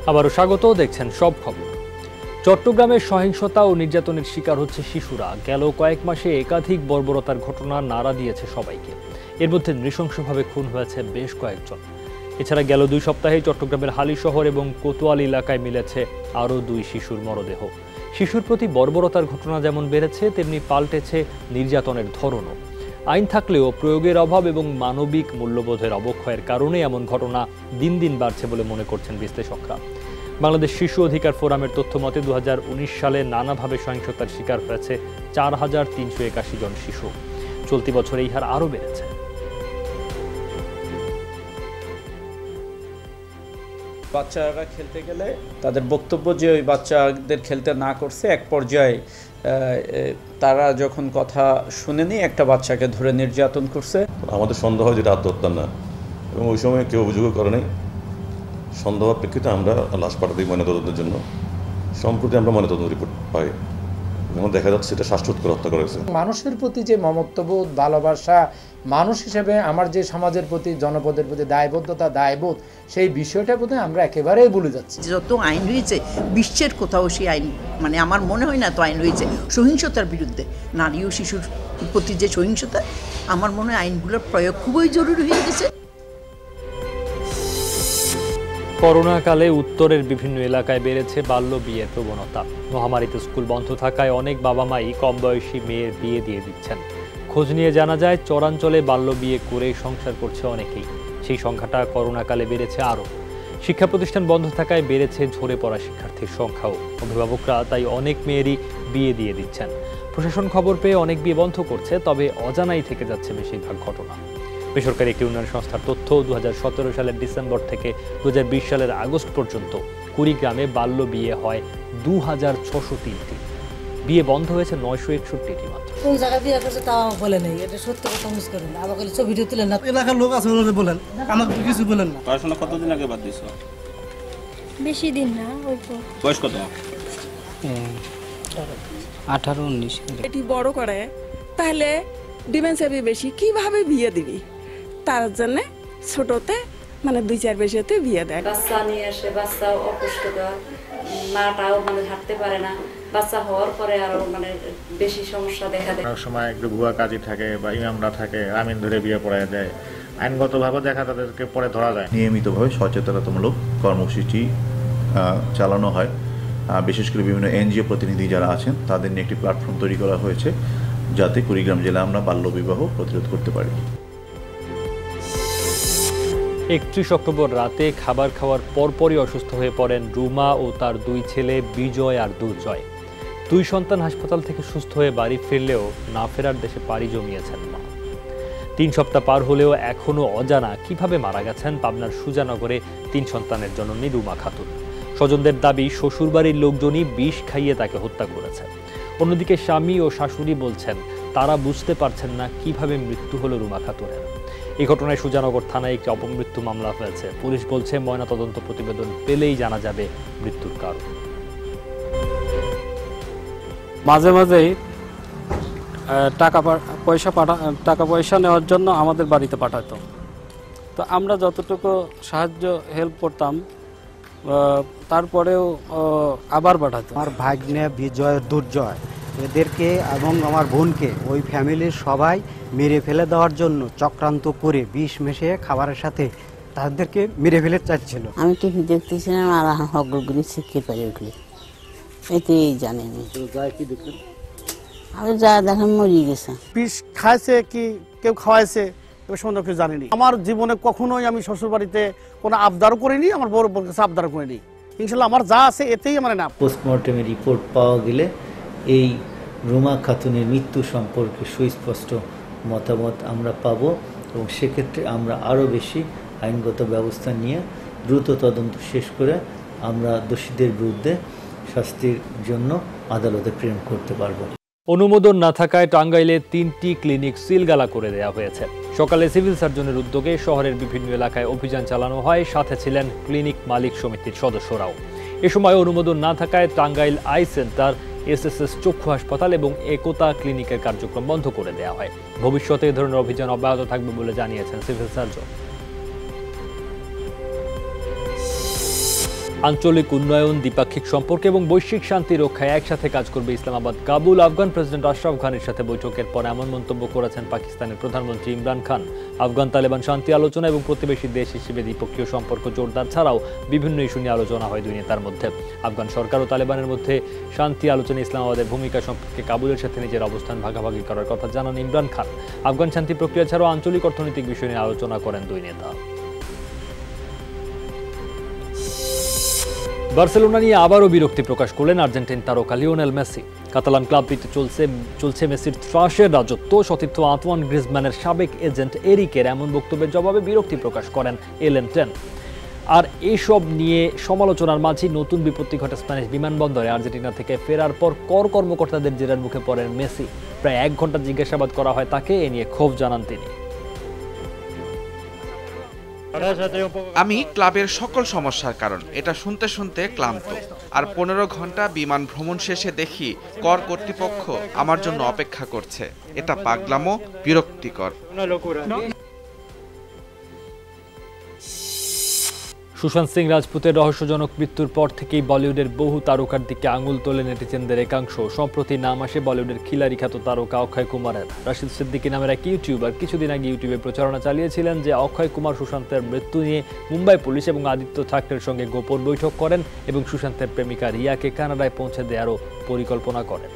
আবারও স্বাগত, দেখছেন সব খবর। চট্টগ্রামের সহিংসতা ও নির্যাতনের শিকার হচ্ছে শিশুরা। গেল কয়েক মাসে একাধিক বর্বরতার ঘটনা নাড়া দিয়েছে সবাইকে। এর মধ্যে নৃশংসভাবে খুন হয়েছে বেশ কয়েকজন। এছাড়া গেল 2 সপ্তাহে চট্টগ্রামের হালিশহর এবং কোতোয়ালি এলাকায় মিলেছে আরও 2 শিশুর মরদেহ। শিশুর প্রতি বর্বরতার ঘটনা যেমন বেড়েছে, তেমনি পাল্টেছে নির্যাতনের ধরনও। আইন থাকলেও প্রয়োগের অভাব এবং মানবিক মূল্যবোধের অবক্ষয়ের কারণে এমন ঘটনা দিন দিন বাড়ছে বলে মনে করছেন বিশ্লেষকরা। বাংলাদেশ শিশু অধিকার ফোরামের তথ্য মতে 2019 সালে নানাভাবে সহিংসতার শিকার হয়েছে 4381 জন শিশু। চলতি বছর এই হার আরও বেড়েছে। বাচ্চারা খেলতে গেলে তাদের বক্তব্য যে ওই বাচ্চাদের খেলতে না করছে, এক পর্যায়ে তারা যখন কথা শুনেনি একটা বাচ্চাকে ধরে নির্যাতন করছে। আমাদের সন্দেহ হয় যেটা আত্মহত্যা না, এবং ওই সময় কেউ অভিযোগও করে নাই। সন্দেহের প্রেক্ষিতে আমরা লাশ পাঠাতে ময়নাতদন্তের জন্য। সম্প্রতি আমরা ময়নাতদন্ত রিপোর্ট পাই, যেমন দেখা যাচ্ছে এটা শ্বাসরোধ করে হত্যা করা হয়েছে। মানুষের প্রতি যে মমত্ববোধ, ভালোবাসা, মানুষ হিসেবে আমার যে সমাজের প্রতি, জনপদের প্রতি দায়বদ্ধতা, দায়বোধ, সেই বিষয়টা বোধহয় আমরা একেবারেই ভুলে যাচ্ছি। যত আইন হয়েছে বিশ্বের কোথাও সেই আইন, মানে আমার মনে হয় না তো আইন হয়েছে সহিংসতার বিরুদ্ধে। নারী ও শিশুর প্রতি যে সহিংসতা, আমার মনে হয় আইনগুলোর প্রয়োগ খুবই জরুরি হয়ে গেছে। করোনাকালে উত্তরের বিভিন্ন এলাকায় বেড়েছে বাল্য বিয়ের প্রবণতা। মহামারীতে স্কুল বন্ধ থাকায় অনেক বাবা মাই কম বয়সী মেয়ের বিয়ে দিয়ে দিচ্ছেন। খোঁজ নিয়ে জানা যায়, চরাঞ্চলে বাল্য বিয়ে করে সংসার করছে অনেকেই। সেই সংখ্যাটা করোনাকালে বেড়েছে আরও। শিক্ষা প্রতিষ্ঠান বন্ধ থাকায় বেড়েছে ঝরে পড়া শিক্ষার্থীর সংখ্যাও। অভিভাবকরা তাই অনেক মেয়েরই বিয়ে দিয়ে দিচ্ছেন। প্রশাসন খবর পেয়ে অনেক বিয়ে বন্ধ করছে, তবে অজানাই থেকে যাচ্ছে বেশিরভাগ ঘটনা। বেসরকারি একটি উন্নয়ন সংস্থার তথ্য, 2017 সালের ডিসেম্বর থেকে 2020 সালের আগস্ট পর্যন্ত কুড়িগ্রামে বাল্য বিয়ে হয় 2603টি। বিয়ে বন্ধ হয়েছে 961টি মাত্র। কোন জায়গায় বিয়ে করছে তাও বলে নেই, এটা সত্য কথা মিস করেন না। আবার ছবি ভিডিও তুলেন না। এলাকার লোক আছে বলেন, আমাকে কিছু বলেন না। পড়াশোনা কতদিন আগে বাদ দিছো? বেশি দিন না, অল্প। বয়স কত? 18-19। এটি বড় করে তাহলে ডিমেন্স হবে বেশি, কিভাবে বিয়ে দিবি? তার জন্য ছোটতে মানে 2-4 বছরতে বিয়ে দেয়। বাচ্চা নিয়ে আসে, বাচ্চা অপুষ্টকর, মাটাও মানে হাঁটতে পারে না। বাচ্চা হওয়ার পরে আরো মানে বেশি সমস্যা দেখা দেয়। অনেক সময় একটু ভুয়া কাজী থাকে বা ইমামরা থাকে, আমিন ধরে বিয়ে পড়ায় দেয়। আইনগতভাবে দেখা তাদেরকে পরে ধরা যায়। নিয়মিতভাবে সচেতনতামূলক কর্মসূচি চালানো হয়। বিশেষ করে বিভিন্ন এনজিও প্রতিনিধি যারা আছেন তাদের নিয়ে একটি প্ল্যাটফর্ম তৈরি করা হয়েছে, যাতে কুড়িগ্রাম জেলায় আমরা বাল্যবিবাহ প্রতিরোধ করতে পারি। 31 অক্টোবর রাতে খাবার খাওয়ার পরপরই অসুস্থ হয়ে পড়েন রুমা ও তার 2 ছেলে বিজয় আর দুর্জয়। 2 সন্তান হাসপাতাল থেকে সুস্থ হয়ে বাড়ি ফিরলেও না ফেরার দেশে পাড়ি জমিয়েছেন মা। 3 সপ্তাহ পার হলেও এখনও অজানা কিভাবে মারা গেছেন পাবনার সুজানগরে 3 সন্তানের জননী রুমা খাতুন। স্বজনদের দাবি, শ্বশুরবাড়ির লোকজনই বিষ খাইয়ে তাকে হত্যা করেছে। অন্যদিকে স্বামী ও শাশুড়ি বলছেন তারা বুঝতে পারছেন না কিভাবে মৃত্যু হলো রুমা খাতুনের। এই ঘটনায় সুজানগর থানায় একটি অপমৃত্যু মামলা হয়েছে। পুলিশ বলছে ময়নাতদন্ত প্রতিবেদন পেলেই জানা যাবে মৃত্যুর কারণ। মাঝে মাঝেই টাকা পয়সা নেওয়ার জন্য আমাদের বাড়িতে পাঠাতো। তো আমরা যতটুকু সাহায্য হেল্প করতাম, তারপরেও আবার পাঠাতো। আমার ভাগ্নে বিজয়, দুর্জয়, এদেরকে এবং আমার বোনকে ওই ফ্যামিলির সবাই মেরে ফেলে দেওয়ার জন্য চক্রান্ত করে বিষ মিশিয়ে খাবারের সাথে তাদেরকে মেরে ফেলে চাচ্ছিল। আমি টিভি দেখতেছিলাম আর হগলগুলি শিখতে পারি উঠলি, এতেই জানিনি। আমি যা দেখেন মরিয়ে গেছে। বিষ খাইছে কি কেউ খাওয়াইছে এবার সম্বন্ধে কেউ জানিনি। আমার জীবনে কখনোই আমি শ্বশুর বাড়িতে কোনো আবদারও করিনি, আমার বড় বোন কাছে আবদারও করিনি। ইনশাল্লাহ আমার যা আছে এতেই আমার না। পোস্টমর্টেমের রিপোর্ট পাওয়া গেলে এই রুমা খাতুনের মৃত্যু সম্পর্কে সুস্পষ্ট মতামত আমরা পাব, এবং সেক্ষেত্রে আমরা আরও বেশি আইনগত ব্যবস্থা নিয়ে দ্রুত তদন্ত শেষ করে আমরা দোষীদের বিরুদ্ধে শাস্তির জন্য আদালতে প্রেরণ করতে পারব। অনুমোদন না থাকায় টাঙ্গাইলে 3টি ক্লিনিক সিলগালা করে দেওয়া হয়েছে। সকালে সিভিল সার্জনের উদ্যোগে শহরের বিভিন্ন এলাকায় অভিযান চালানো হয়, সাথে ছিলেন ক্লিনিক মালিক সমিতির সদস্যরাও। এ সময় অনুমোদন না থাকায় টাঙ্গাইল আই সেন্টার, এসএসএস চক্ষু হাসপাতাল এবং একতা ক্লিনিকের কার্যক্রম বন্ধ করে দেওয়া হয়। ভবিষ্যতে এ ধরনের অভিযান অব্যাহত থাকবে বলে জানিয়েছেন সিভিল সার্জন। আঞ্চলিক উন্নয়ন, দ্বিপাক্ষিক সম্পর্ক এবং বৈশ্বিক শান্তি রক্ষায় একসাথে কাজ করবে ইসলামাবাদ। কাবুল। আফগান প্রেসিডেন্ট আশরাফ ঘানির সাথে বৈঠকের পর এমন মন্তব্য করেছেন পাকিস্তানের প্রধানমন্ত্রী ইমরান খান। আফগান তালেবান শান্তি আলোচনা এবং প্রতিবেশী দেশ হিসেবে দ্বিপক্ষীয় সম্পর্ক জোরদার ছাড়াও বিভিন্ন ইস্যু নিয়ে আলোচনা হয় দুই নেতার মধ্যে। আফগান সরকার ও তালেবানের মধ্যে শান্তি আলোচনায় ইসলামাবাদের ভূমিকা সম্পর্কে কাবুলের সাথে নিজের অবস্থান ভাগাভাগি করার কথা জানান ইমরান খান। আফগান শান্তি প্রক্রিয়া ছাড়াও আঞ্চলিক অর্থনৈতিক বিষয় নিয়ে আলোচনা করেন দুই নেতা। বার্সেলোনা নিয়ে আবারও বিরক্তি প্রকাশ করলেন আর্জেন্টিন তারকা লিওনেল মেসি। কাতালান ক্লাবটিতে চলছে মেসির ত্রাসের রাজত্ব। সতীর্থ আন্তোয়ান গ্রিজম্যানের সাবেক এজেন্ট এরিকের এমন বক্তব্যের জবাবে বিরক্তি প্রকাশ করেন এলেন টেন। আর এইসব নিয়ে সমালোচনার মাঝে নতুন বিপত্তি ঘটে স্প্যানিশ বিমানবন্দরে। আর্জেন্টিনা থেকে ফেরার পর কর্মকর্তাদের জেরার মুখে পড়েন মেসি। প্রায় 1 ঘন্টা জিজ্ঞাসাবাদ করা হয় তাকে। এ নিয়ে ক্ষোভ জানান তিনি। আমি ক্লাবের সকল সমস্যার কারণ, এটা শুনতে শুনতে ক্লান্ত। আর 15 ঘন্টা বিমান ভ্রমণ শেষে দেখি কর কর্তৃপক্ষ আমার জন্য অপেক্ষা করছে। এটা পাগলামো, বিরক্তিকর। সুশান্ত সিং রাজপুতের রহস্যজনক মৃত্যুর পর থেকেই বলিউডের বহু তারকার দিকে আঙুল তোলে নেটিজেনদের একাংশ। সম্প্রতি নাম আসে বলিউডের খিলাড়ি খ্যাত তারকা অক্ষয় কুমারের। রাশিদ সিদ্দিকী নামের এক ইউটিউবার কিছুদিন আগে ইউটিউবে প্রচারণা চালিয়েছিলেন যে অক্ষয় কুমার সুশান্তের মৃত্যু নিয়ে মুম্বাই পুলিশ এবং আদিত্য ঠাকরের সঙ্গে গোপন বৈঠক করেন এবং সুশান্তের প্রেমিকা রিয়াকে কানাডায় পৌঁছে দেওয়ারও পরিকল্পনা করেন।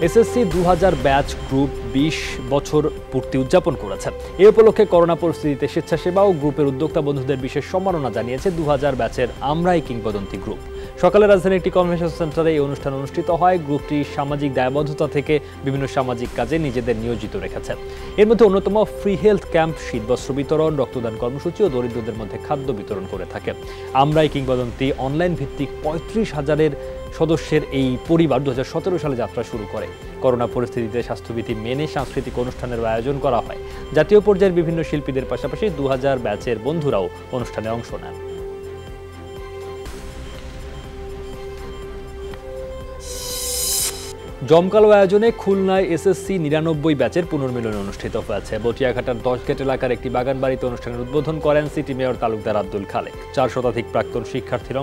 এসএসসি 2000 ব্যাচ গ্রুপ 20 বছর পূর্তি উদযাপন করেছে। এই উপলক্ষে করোনা পরিস্থিতিতে স্বেচ্ছাসেবা ও গ্রুপের উদ্যোক্তা বন্ধুদের বিশেষ সম্মাননা জানিয়েছে 2000 ব্যাচের আমরাই কিংবদন্তি গ্রুপ। সকালে রাজধানীর একটি কনভেনশন সেন্টারে এই অনুষ্ঠান অনুষ্ঠিত হয়। গ্রুপটি সামাজিক দায়বদ্ধতা থেকে বিভিন্ন সামাজিক কাজে নিজেদের নিয়োজিত রেখেছে। এর মধ্যে অন্যতম ফ্রি হেলথ ক্যাম্প, শীতবস্ত্র বিতরণ, রক্তদান কর্মসূচি ও দরিদ্রদের মধ্যে খাদ্য বিতরণ করে থাকে। আমরাই কিংবদন্তি অনলাইন ভিত্তিক 35,000-এর সদস্যের এই পরিবার 2017 সালে যাত্রা শুরু করে। করোনা পরিস্থিতিতে স্বাস্থ্যবিধি মেনে সাংস্কৃতিক অনুষ্ঠানের আয়োজন করা হয়। জাতীয় পর্যায়ের বিভিন্ন শিল্পীদের পাশাপাশি 2000 ব্যাচের বন্ধুরাও অনুষ্ঠানে অংশ নেন। জমকালো আয়োজনে খুলনায় এসএসসি 99 ব্যাচের পুনর্মিলন অনুষ্ঠিত হয়েছে। বটিয়াঘাটার 10 গেট এলাকার একটি বাগান বাড়িতে অনুষ্ঠানের উদ্বোধন করেন সিটি মেয়র তালুকদার আব্দুল খালেক। 4 শতাধিক প্রাক্তন শিক্ষার্থীর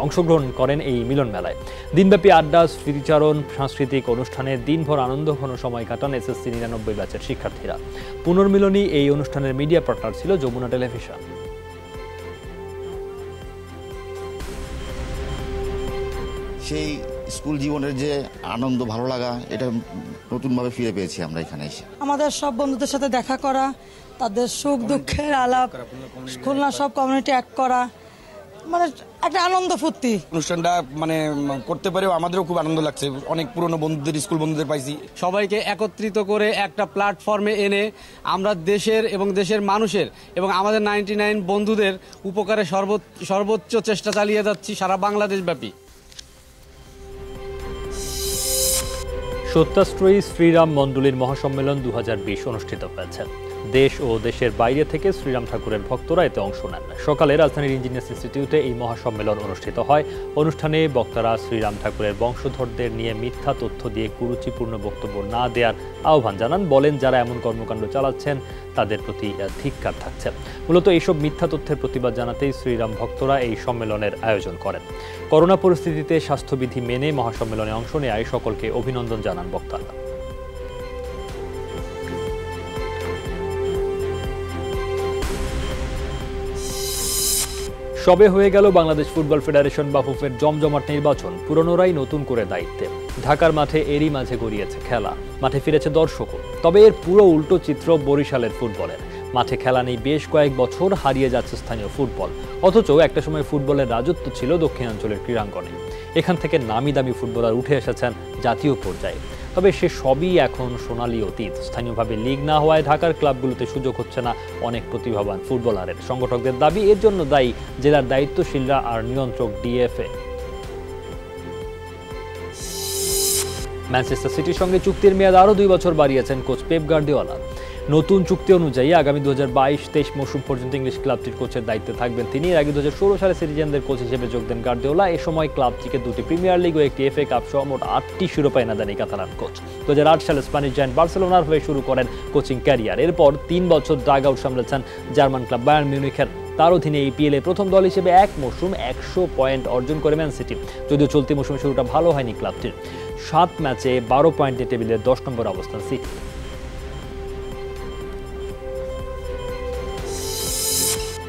অংশগ্রহণ করেন এই মিলন মেলায়। দিনব্যাপী আড্ডা, স্মৃতিচারণ, সাংস্কৃতিক অনুষ্ঠানে দিনভর আনন্দঘন সময় কাটান এসএসসি 99 ব্যাচের শিক্ষার্থীরা। পুনর্মিলনী এই অনুষ্ঠানের মিডিয়া পার্টনার ছিল যমুনা টেলিভিশন। সেই স্কুল জীবনের যে আনন্দ, ভালো লাগা, এটা নতুনভাবে ফিরে পেয়েছি আমরা এখানে এসে। আমাদের সব বন্ধুদের সাথে দেখা করা, তাদের সুখ দুঃখের আলাপ, খুলনা সব কমিউনিটি এক করা, মানে একটা আনন্দ ফুর্তি। অনুষ্ঠানটা করতে পারেও আমাদেরও খুব আনন্দ লাগছে। অনেক পুরনো বন্ধুদের, স্কুল বন্ধুদের পাইছি। সবাইকে একত্রিত করে একটা প্ল্যাটফর্মে এনে আমরা দেশের এবং দেশের মানুষের এবং আমাদের 99 বন্ধুদের উপকারে সর্বোচ্চ চেষ্টা চালিয়ে যাচ্ছি সারা বাংলাদেশ ব্যাপী। সত্যাশ্রয়ী শ্রীরাম মণ্ডলীর মহাসম্মেলন 2020 অনুষ্ঠিত হয়েছে। দেশ ও দেশের বাইরে থেকে শ্রীরাম ঠাকুরের ভক্তরা এতে অংশ নেন। সকালে রাজধানীর ইঞ্জিনিয়ার্স ইনস্টিটিউটে এই মহাসম্মেলন অনুষ্ঠিত হয়। অনুষ্ঠানে বক্তারা শ্রীরাম ঠাকুরের বংশধরদের নিয়ে মিথ্যা তথ্য দিয়ে কুরুচিপূর্ণ বক্তব্য না দেওয়ার আহ্বান জানান। বলেন, যারা এমন কর্মকাণ্ড চালাচ্ছেন তাদের প্রতি ধিক্কার থাকছে। মূলত এইসব মিথ্যা তথ্যের প্রতিবাদ জানাতেই শ্রীরাম ভক্তরা এই সম্মেলনের আয়োজন করেন। করোনা পরিস্থিতিতে স্বাস্থ্যবিধি মেনে মহাসম্মেলনে অংশ নেয় সকলকে অভিনন্দন জানান বক্তারা। সবে হয়ে গেল বাংলাদেশ ফুটবল ফেডারেশন বাফুফের জমজমাট নির্বাচন। পুরনোরাই নতুন করে দায়িত্বে। ঢাকার মাঠে এরই মাঝে গড়িয়েছে খেলা, মাঠে ফিরেছে দর্শকও। তবে এর পুরো উল্টো চিত্র বরিশালের ফুটবলের। মাঠে খেলা নেই বেশ কয়েক বছর, হারিয়ে যাচ্ছে স্থানীয় ফুটবল। অথচ একটা সময় ফুটবলের রাজত্ব ছিল দক্ষিণাঞ্চলের ক্রীড়াঙ্গনে। এখান থেকে নামি দামি ফুটবলার উঠে এসেছেন জাতীয় পর্যায়ে। তবে সে সবই এখন সোনালী অতীত। স্থানীয়ভাবে লিগ না হওয়ায় ঢাকার ক্লাবগুলোতে সুযোগ হচ্ছে না অনেক প্রতিভাবান ফুটবলারের। সংগঠকদের দাবি, এর জন্য দায়ী জেলার দায়িত্বশীলরা আর নিয়ন্ত্রক ডিএফএ। ম্যানচেস্টার সিটির সঙ্গে চুক্তির মেয়াদ আরও 2 বছর বাড়িয়েছেন কোচ পেপ গার্দিওলা। নতুন চুক্তি অনুযায়ী আগামী 2022-23 মৌসুম পর্যন্ত ইংলিশ ক্লাবটির কোচের দায়িত্বে থাকবেন তিনি। এর আগে 2016 সালে সিটিজেনদের কোচ হিসেবে যোগ দেন গার্দিওলা। এ সময় ক্লাবটিকে 2টি প্রিমিয়ার লিগ ও একটি এফএ কাপ সহ মোট 8টি শিরোপা এনে দেন এই কাতালান কোচ। 2008 সালে স্প্যানিশ জায়ান্ট বার্সেলোনার হয়ে শুরু করেন কোচিং ক্যারিয়ার। এরপর 3 বছর ডাগ আউট সামলেছেন জার্মান ক্লাব বায়ার্ন মিউনিখের তার অধীনে EPL এ প্রথম দল হিসেবে এক মৌসুম 100 পয়েন্ট অর্জন করে ম্যান সিটি। যদিও চলতি মৌসুমে শুরুটা ভালো হয়নি ক্লাবটির। 7 ম্যাচে 12 পয়েন্টে টেবিলের 10 নম্বর অবস্থান City.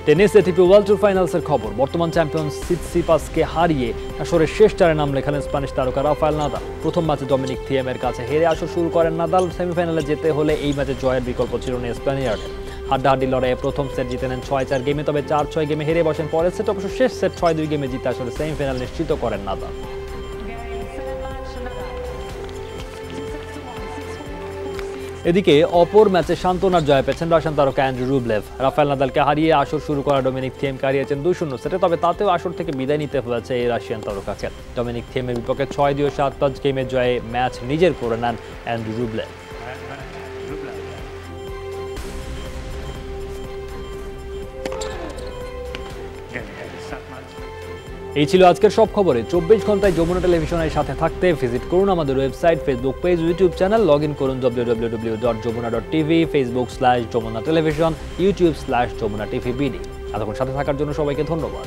Tennis ATP world tour ফাইনালসের খবর। বর্তমান চ্যাম্পিয়ন সিটসিপাসকে হারিয়ে আসরের শেষ চারে নাম লেখালেন স্প্যানিশ তারকা রাফায়েল নাদাল। প্রথম ম্যাচে ডমিনিক থিয়েমের কাছে হেরে আসর শুরু করেন নাদাল। সেমিফাইনালে যেতে হলে এই ম্যাচে জয়ের বিকল্প ছিল না স্প্যানিয়ার্ডের। হাড্ডাহাড্ডি লড়াইয়ে প্রথম সেট জিতে নেন 6-4 গেমে, তবে 4-6 গেমে হেরে বসেন পরের সেট। অবশ্য শেষ সেট 6-2 গেমে জিতে আসলে সেমিফাইনাল নিশ্চিত করেন নাদাল। এদিকে অপর ম্যাচে সান্ত্বনার জয় পেয়েছেন রাশিয়ান তারকা অ্যান্ড্রু রুবলেভ। রাফায়েল নাদালকে হারিয়ে আসর শুরু করা ডমিনিক থিয়েমকে হারিয়েছেন 2-0 সেটে, তবে তাতেও আসর থেকে বিদায় নিতে হয়েছে এই রাশিয়ান তারকাকে। ডমিনিক থিয়েমের বিপক্ষে 6-2 ও 7-5 গেমের জয়ে ম্যাচ নিজের করে নেন অ্যান্ড্রু রুবলেভ। এই ছিল আজকের সব খবরে। 24 ঘন্টায় যমুনা টেলিভিশনের সাথে থাকতে ভিজিট করুন আমাদের website, Facebook page, YouTube channel. Log in করুন www.jomuna.tv, facebook/যমুনা টেলিভিশন, youtube/যমুনা টিভি বিডি। এতক্ষণ সাথে থাকার জন্য সবাইকে ধন্যবাদ।